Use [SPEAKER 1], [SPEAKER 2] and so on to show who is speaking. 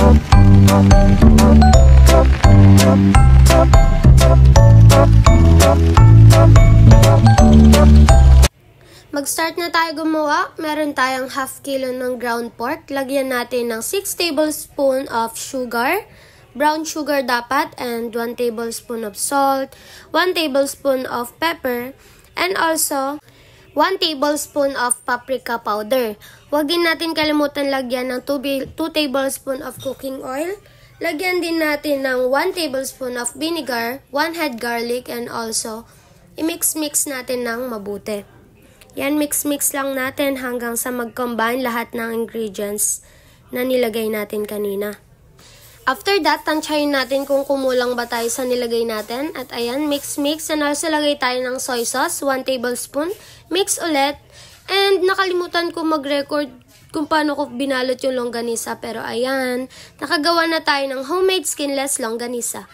[SPEAKER 1] Mag-start na tayo gumawa. Meron tayong half kilo ng ground pork. Lagyan natin ng 6 tablespoon of sugar. Brown sugar dapat. And 1 tablespoon of salt. 1 tablespoon of pepper. And also, 1 tablespoon of paprika powder. Huwag din natin kalimutan lagyan ng 2 tablespoon of cooking oil. Lagyan din natin ng 1 tablespoon of vinegar, 1 head garlic, and also, i-mix-mix natin ng mabuti. Yan, mix-mix lang natin hanggang sa mag-combine lahat ng ingredients na nilagay natin kanina. After that, tansyahin natin kung kumulang ba tayo sa nilagay natin. At ayan, mix-mix. And also, lagay tayo ng soy sauce, 1 tablespoon. Mix ulit. And nakalimutan ko mag-record kung paano ko binalot yung longganisa. Pero ayan, nakagawa na tayo ng homemade skinless longganisa.